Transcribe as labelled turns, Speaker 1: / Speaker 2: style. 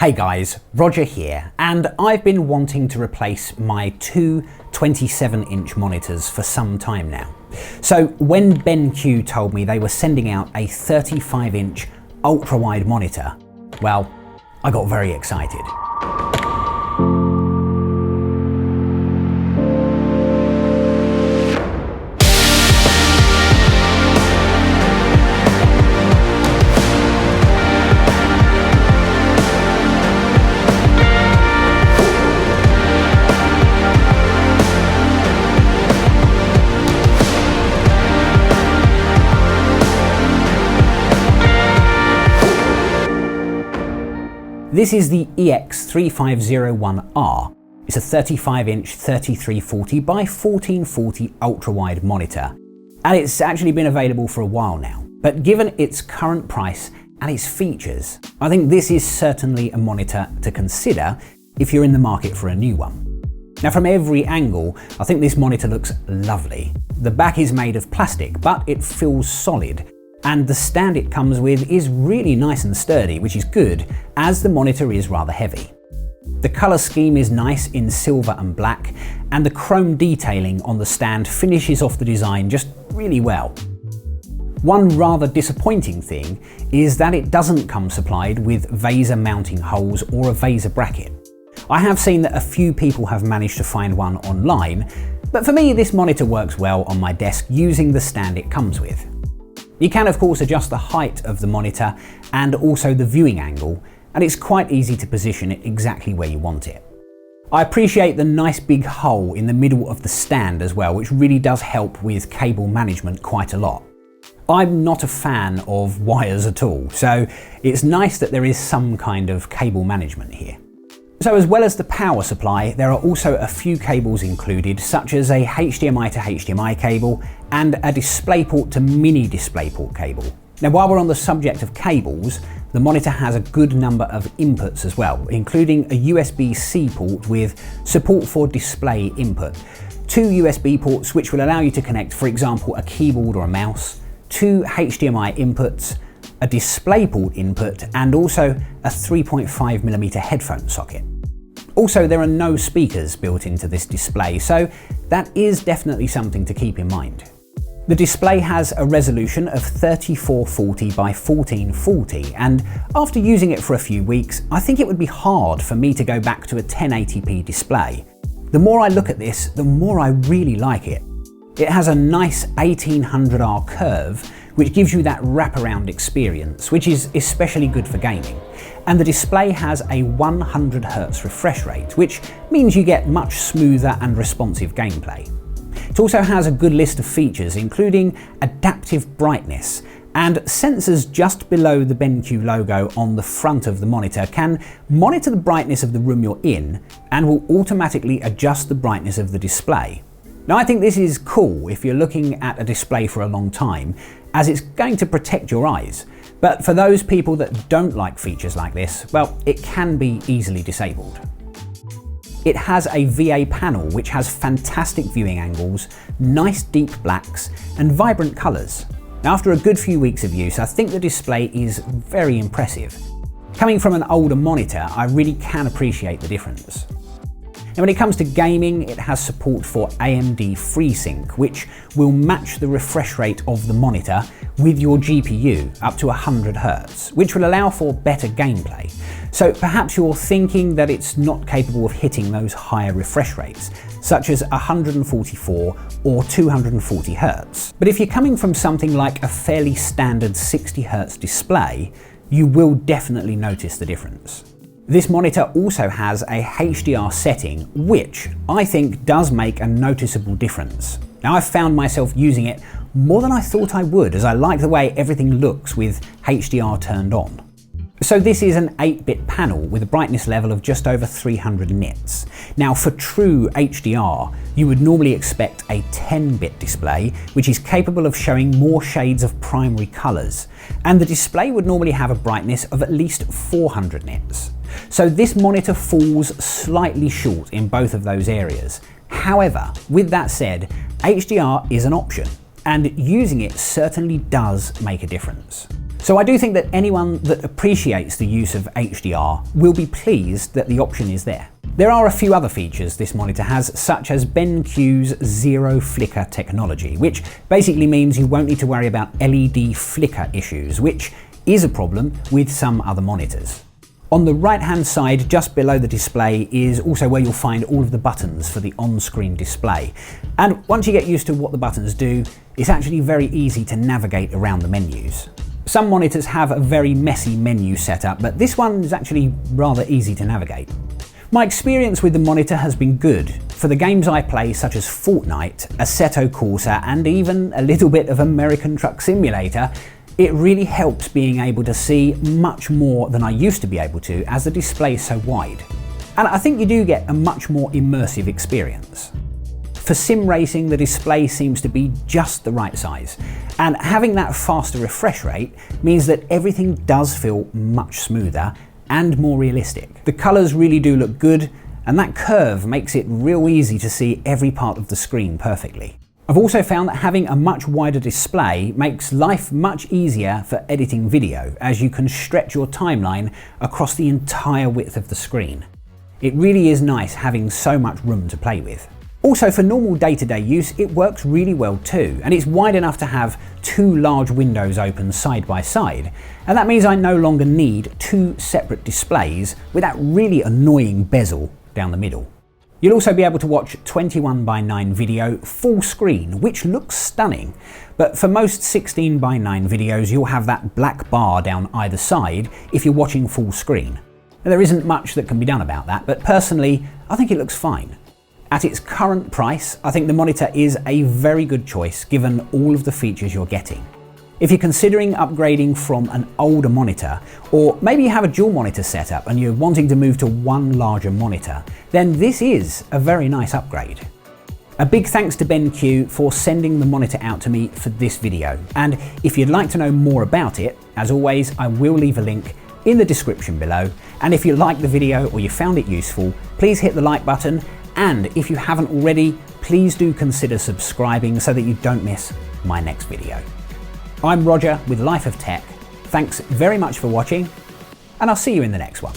Speaker 1: Hey guys, Roger here, and I've been wanting to replace my two 27-inch monitors for some time now. So when BenQ told me they were sending out a 35-inch ultra-wide monitor, well, I got very excited. This is the EX3501R. It's a 35-inch 3340 by 1440 ultra-wide monitor, and it's actually been available for a while now. But given its current price and its features, I think this is certainly a monitor to consider if you're in the market for a new one. Now, from every angle, I think this monitor looks lovely. The back is made of plastic, but it feels solid. And the stand it comes with is really nice and sturdy, which is good, as the monitor is rather heavy. The colour scheme is nice in silver and black, and the chrome detailing on the stand finishes off the design just really well. One rather disappointing thing is that it doesn't come supplied with Vesa mounting holes or a Vesa bracket. I have seen that a few people have managed to find one online, but for me this monitor works well on my desk using the stand it comes with. You can of course adjust the height of the monitor and also the viewing angle, and it's quite easy to position it exactly where you want it. I appreciate the nice big hole in the middle of the stand as well, which really does help with cable management quite a lot. I'm not a fan of wires at all, so it's nice that there is some kind of cable management here. So as well as the power supply, there are also a few cables included, such as a HDMI to HDMI cable and a DisplayPort to mini DisplayPort cable. Now, while we're on the subject of cables, the monitor has a good number of inputs as well, including a USB-C port with support for display input, two USB ports which will allow you to connect, for example, a keyboard or a mouse, two HDMI inputs, a DisplayPort input, and also a 3.5mm headphone socket. Also, there are no speakers built into this display, so that is definitely something to keep in mind. The display has a resolution of 3440 by 1440, and after using it for a few weeks, I think it would be hard for me to go back to a 1080p display. The more I look at this, the more I really like it. It has a nice 1800R curve, which gives you that wraparound experience, which is especially good for gaming. And the display has a 100Hz refresh rate, which means you get much smoother and responsive gameplay. It also has a good list of features, including adaptive brightness, and sensors just below the BenQ logo on the front of the monitor can monitor the brightness of the room you're in and will automatically adjust the brightness of the display. Now, I think this is cool if you're looking at a display for a long time, as it's going to protect your eyes. But for those people that don't like features like this, well, it can be easily disabled. It has a VA panel which has fantastic viewing angles, nice deep blacks, and vibrant colours. Now, after a good few weeks of use, I think the display is very impressive. Coming from an older monitor, I really can appreciate the difference. Now, when it comes to gaming, it has support for AMD Freesync, which will match the refresh rate of the monitor with your GPU up to 100Hz, which will allow for better gameplay. So perhaps you're thinking that it's not capable of hitting those higher refresh rates, such as 144 or 240Hz. But if you're coming from something like a fairly standard 60Hz display, you will definitely notice the difference. This monitor also has a HDR setting, which I think does make a noticeable difference. Now, I've found myself using it more than I thought I would, as I like the way everything looks with HDR turned on. So this is an 8-bit panel with a brightness level of just over 300 nits. Now, for true HDR, you would normally expect a 10-bit display, which is capable of showing more shades of primary colours, and the display would normally have a brightness of at least 400 nits. So this monitor falls slightly short in both of those areas. However, with that said, HDR is an option, and using it certainly does make a difference. So I do think that anyone that appreciates the use of HDR will be pleased that the option is there. There are a few other features this monitor has, such as BenQ's zero flicker technology, which basically means you won't need to worry about LED flicker issues, which is a problem with some other monitors. On the right-hand side, just below the display, is also where you'll find all of the buttons for the on-screen display. And once you get used to what the buttons do, it's actually very easy to navigate around the menus. Some monitors have a very messy menu setup, but this one is actually rather easy to navigate. My experience with the monitor has been good. For the games I play, such as Fortnite, Assetto Corsa, and even a little bit of American Truck Simulator, it really helps being able to see much more than I used to be able to, as the display is so wide. And I think you do get a much more immersive experience. For sim racing, the display seems to be just the right size, and having that faster refresh rate means that everything does feel much smoother and more realistic. The colours really do look good, and that curve makes it real easy to see every part of the screen perfectly. I've also found that having a much wider display makes life much easier for editing video, as you can stretch your timeline across the entire width of the screen. It really is nice having so much room to play with. Also, for normal day-to-day use, it works really well too, and it's wide enough to have two large windows open side by side, and that means I no longer need two separate displays with that really annoying bezel down the middle. You'll also be able to watch 21:9 video full screen, which looks stunning, but for most 16:9 videos you'll have that black bar down either side if you're watching full screen. Now, there isn't much that can be done about that, but personally I think it looks fine. At its current price, I think the monitor is a very good choice given all of the features you're getting. If you're considering upgrading from an older monitor, or maybe you have a dual monitor setup and you're wanting to move to one larger monitor, then this is a very nice upgrade. A big thanks to BenQ for sending the monitor out to me for this video, and if you'd like to know more about it, as always I will leave a link in the description below, and if you liked the video or you found it useful, please hit the like button, and if you haven't already, please do consider subscribing so that you don't miss my next video. I'm Roger with Life of Tech. Thanks very much for watching, and I'll see you in the next one.